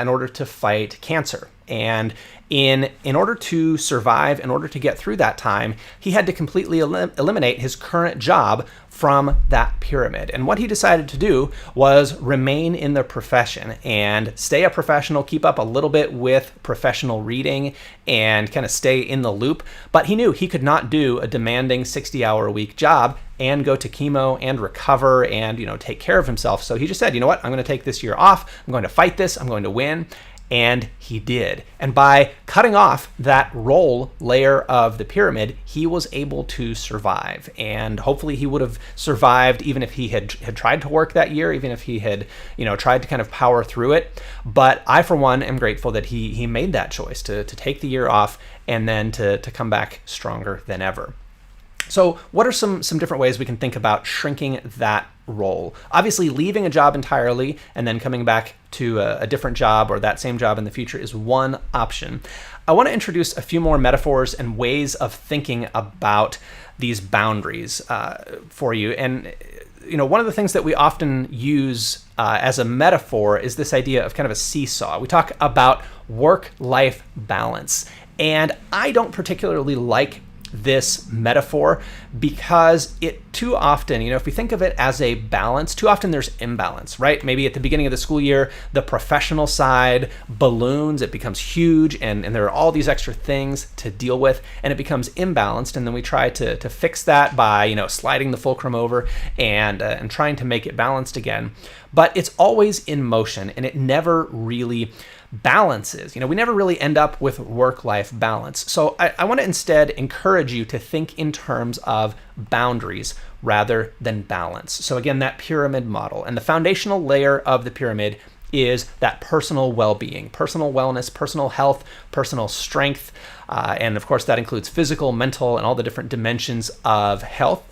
in order to fight cancer. And in order to survive, in order to get through that time, he had to completely eliminate his current job from that pyramid. And what he decided to do was remain in the profession and stay a professional, keep up a little bit with professional reading and kind of stay in the loop. But he knew he could not do a demanding 60-hour-a-week job and go to chemo and recover and, take care of himself. So he just said, you know what, I'm going to take this year off. I'm going to fight this. I'm going to win. And he did. And by cutting off that role layer of the pyramid, he was able to survive. And hopefully he would have survived even if he had tried to work that year, even if he had, tried to kind of power through it. But I, for one, am grateful that he made that choice to take the year off and then to come back stronger than ever. So what are some different ways we can think about shrinking that role? Obviously, leaving a job entirely and then coming back to a different job or that same job in the future is one option. I want to introduce a few more metaphors and ways of thinking about these boundaries for you. And one of the things that we often use as a metaphor is this idea of kind of a seesaw. We talk about work-life balance. And I don't particularly like this metaphor because it too often, if we think of it as a balance, too often there's imbalance, right? Maybe at the beginning of the school year, the professional side balloons, it becomes huge and there are all these extra things to deal with and it becomes imbalanced. And then we try to fix that by, sliding the fulcrum over and trying to make it balanced again. But it's always in motion and it never really balances. We never really end up with work-life balance. So I want to instead encourage you to think in terms of boundaries rather than balance. So again, that pyramid model. And the foundational layer of the pyramid is that personal well-being, personal wellness, personal health, personal strength. And of course, that includes physical, mental, and all the different dimensions of health.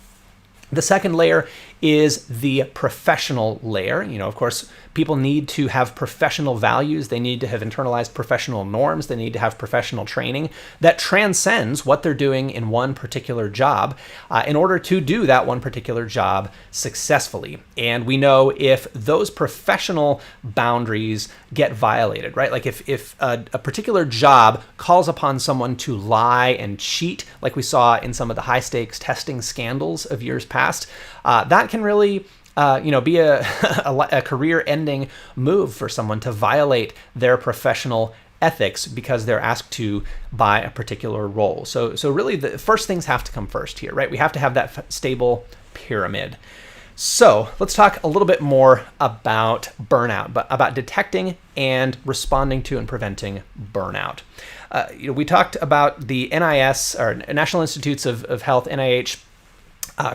The second layer is the professional layer. Of course, people need to have professional values. They need to have internalized professional norms. They need to have professional training that transcends what they're doing in one particular job in order to do that one particular job successfully. And we know if those professional boundaries get violated, right? Like if a particular job calls upon someone to lie and cheat, like we saw in some of the high stakes testing scandals of years past, that can really be a career-ending move for someone to violate their professional ethics because they're asked to by a particular role. So really the first things have to come first here, right? We have to have that stable pyramid. So let's talk a little bit more about burnout, but about detecting and responding to and preventing burnout. We talked about the NIS, or National Institutes of Health, NIH,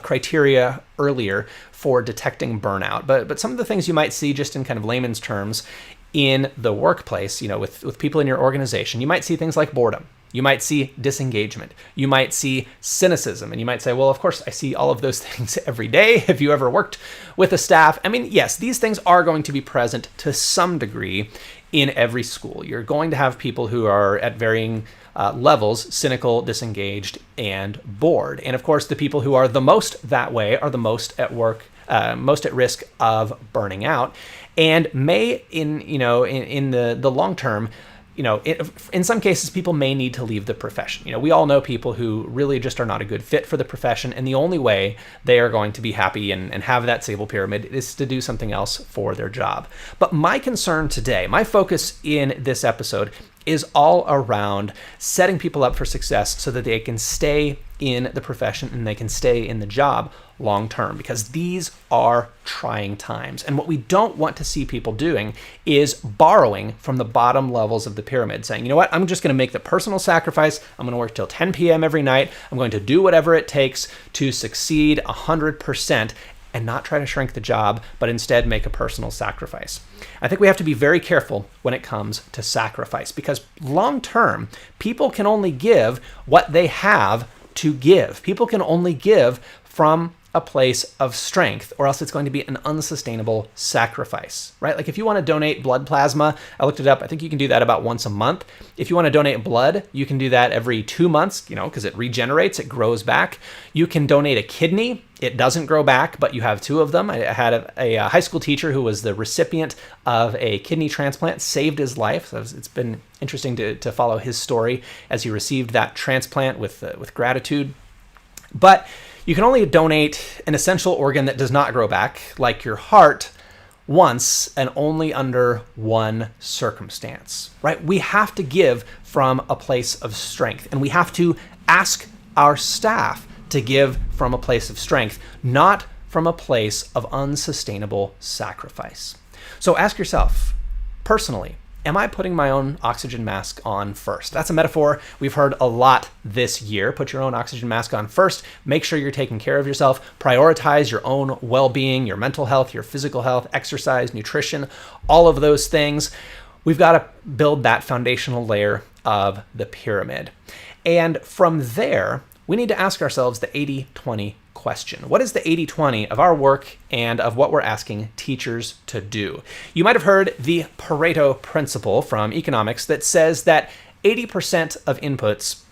criteria earlier for detecting burnout. But some of the things you might see just in kind of layman's terms in the workplace, with people in your organization, you might see things like boredom. You might see disengagement. You might see cynicism. And you might say, well, of course, I see all of those things every day. Have you ever worked with a staff? I mean, yes, these things are going to be present to some degree in every school. You're going to have people who are at varying levels, cynical, disengaged, and bored. And of course, the people who are the most that way are the most at work, most at risk of burning out, and may, in the long term, in some cases, people may need to leave the profession. We all know people who really just are not a good fit for the profession, and the only way they are going to be happy and have that stable pyramid is to do something else for their job. But my concern today, my focus in this episode, is all around setting people up for success so that they can stay in the profession and they can stay in the job long term, because these are trying times. And what we don't want to see people doing is borrowing from the bottom levels of the pyramid, saying, you know what, I'm just going to make the personal sacrifice. I'm going to work till 10 p.m. every night. I'm going to do whatever it takes to succeed 100%. And not try to shrink the job, but instead make a personal sacrifice. I think we have to be very careful when it comes to sacrifice, because long term, people can only give what they have to give. People can only give from a place of strength, or else it's going to be an unsustainable sacrifice, right? Like if you want to donate blood plasma, I looked it up, I think you can do that about once a month. If you want to donate blood, you can do that every 2 months, because it regenerates, it grows back. You can donate a kidney. It doesn't grow back, but you have 2 of them. I had a high school teacher who was the recipient of a kidney transplant, saved his life. So it's been interesting to follow his story as he received that transplant with gratitude. But you can only donate an essential organ that does not grow back, like your heart, once and only under one circumstance, right? We have to give from a place of strength, and we have to ask our staff to give from a place of strength, not from a place of unsustainable sacrifice. So ask yourself, personally, am I putting my own oxygen mask on first? That's a metaphor we've heard a lot this year. Put your own oxygen mask on first. Make sure you're taking care of yourself. Prioritize your own well-being, your mental health, your physical health, exercise, nutrition, all of those things. We've got to build that foundational layer of the pyramid. And from there, we need to ask ourselves the 80-20 question. What is the 80-20 of our work and of what we're asking teachers to do? You might have heard the Pareto principle from economics that says that 80% of inputs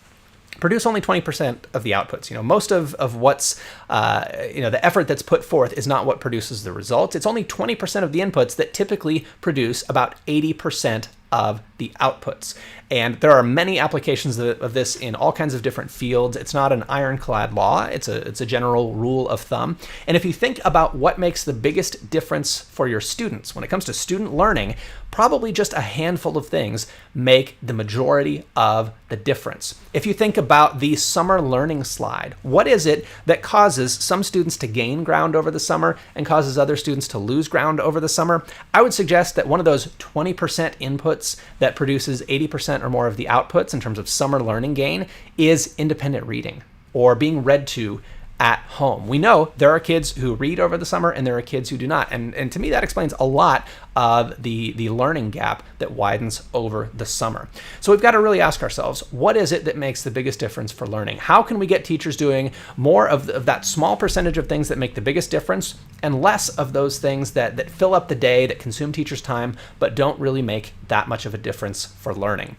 produce only 20% of the outputs. Most of what's, the effort that's put forth is not what produces the results. It's only 20% of the inputs that typically produce about 80% of the outputs. And there are many applications of this in all kinds of different fields. It's not an ironclad law. It's a general rule of thumb. And if you think about what makes the biggest difference for your students, when it comes to student learning, probably just a handful of things make the majority of the difference. If you think about the summer learning slide, what is it that causes some students to gain ground over the summer and causes other students to lose ground over the summer? I would suggest that one of those 20% inputs that produces 80% or more of the outputs in terms of summer learning gain is independent reading or being read to at home. We know there are kids who read over the summer and there are kids who do not. And to me, that explains a lot of the learning gap that widens over the summer. So we've got to really ask ourselves, what is it that makes the biggest difference for learning? How can we get teachers doing more of that small percentage of things that make the biggest difference and less of those things that fill up the day, that consume teachers' time, but don't really make that much of a difference for learning?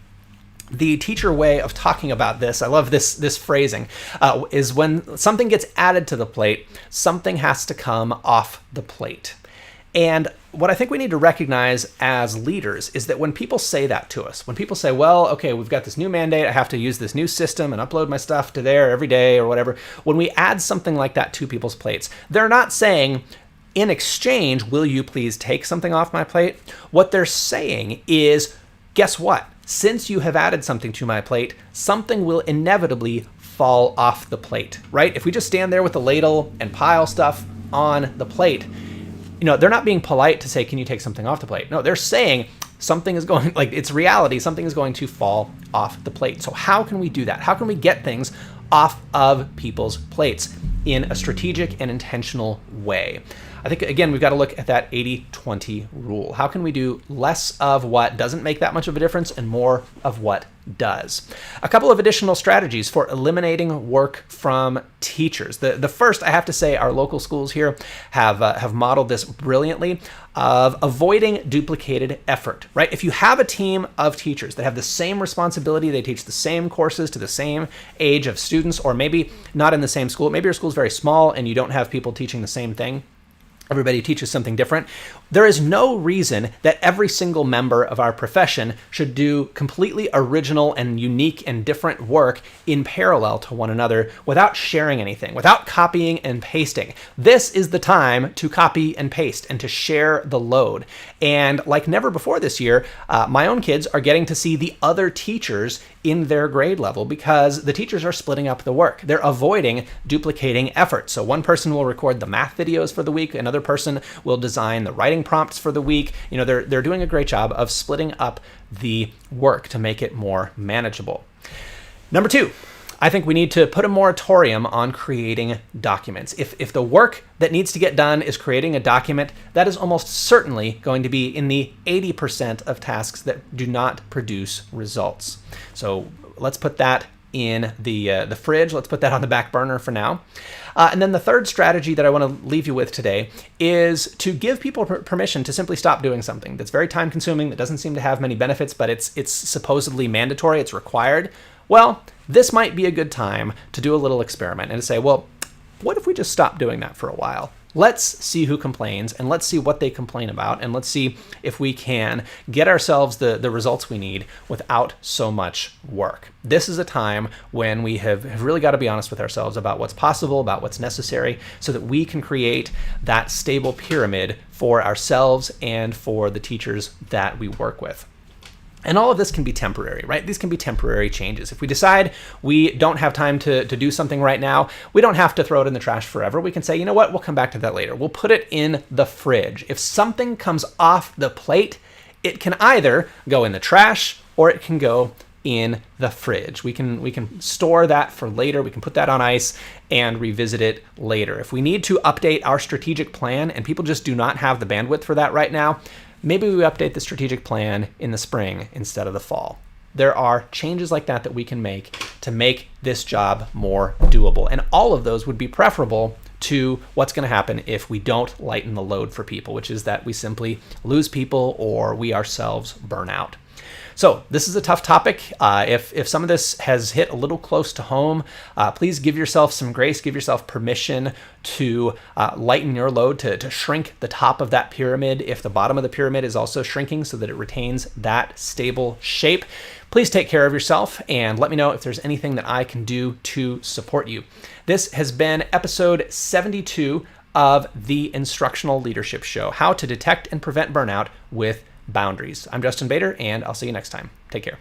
The teacher way of talking about this, I love this phrasing, is when something gets added to the plate, something has to come off the plate. And what I think we need to recognize as leaders is that when people say that to us, when people say, well, okay, we've got this new mandate, I have to use this new system and upload my stuff to there every day or whatever, when we add something like that to people's plates, they're not saying, in exchange, will you please take something off my plate? What they're saying is, guess what? Since you have added something to my plate, something will inevitably fall off the plate, right? If we just stand there with the ladle and pile stuff on the plate, they're not being polite to say, can you take something off the plate? No, they're saying something is going, like it's reality, something is going to fall off the plate. So how can we do that? How can we get things off of people's plates in a strategic and intentional way? I think, again, we've got to look at that 80-20 rule. How can we do less of what doesn't make that much of a difference and more of what does? A couple of additional strategies for eliminating work from teachers. The first, I have to say, our local schools here have modeled this brilliantly, of avoiding duplicated effort, right? If you have a team of teachers that have the same responsibility, they teach the same courses to the same age of students, or maybe not in the same school, maybe your school is very small and you don't have people teaching the same thing, everybody teaches something different. There is no reason that every single member of our profession should do completely original and unique and different work in parallel to one another without sharing anything, without copying and pasting. This is the time to copy and paste and to share the load. And like never before this year, my own kids are getting to see the other teachers in their grade level because the teachers are splitting up the work. They're avoiding duplicating effort. So one person will record the math videos for the week, another person will design the writing prompts for the week. They're doing a great job of splitting up the work to make it more manageable. Number 2, I think we need to put a moratorium on creating documents. If the work that needs to get done is creating a document, that is almost certainly going to be in the 80% of tasks that do not produce results. So let's put that in the fridge. Let's put that on the back burner for now. And then the third strategy that I want to leave you with today is to give people permission to simply stop doing something that's very time consuming, that doesn't seem to have many benefits, but it's supposedly mandatory, it's required. Well, this might be a good time to do a little experiment and to say, well, what if we just stop doing that for a while? Let's see who complains, and let's see what they complain about, and let's see if we can get ourselves the results we need without so much work. This is a time when we have really got to be honest with ourselves about what's possible, about what's necessary, so that we can create that stable pyramid for ourselves and for the teachers that we work with. And all of this can be temporary, right? These can be temporary changes. If we decide we don't have time to do something right now, we don't have to throw it in the trash forever. We can say, you know what, we'll come back to that later. We'll put it in the fridge. If something comes off the plate, it can either go in the trash or it can go in the fridge. We can store that for later. We can put that on ice and revisit it later. If we need to update our strategic plan and people just do not have the bandwidth for that right now, maybe we update the strategic plan in the spring instead of the fall. There are changes like that that we can make to make this job more doable. And all of those would be preferable to what's going to happen if we don't lighten the load for people, which is that we simply lose people or we ourselves burn out. So this is a tough topic. If some of this has hit a little close to home, please give yourself some grace, give yourself permission to lighten your load, to shrink the top of that pyramid if the bottom of the pyramid is also shrinking so that it retains that stable shape. Please take care of yourself and let me know if there's anything that I can do to support you. This has been episode 72 of the Instructional Leadership Show, How to Detect and Prevent Burnout with Boundaries. I'm Justin Bader, and I'll see you next time. Take care.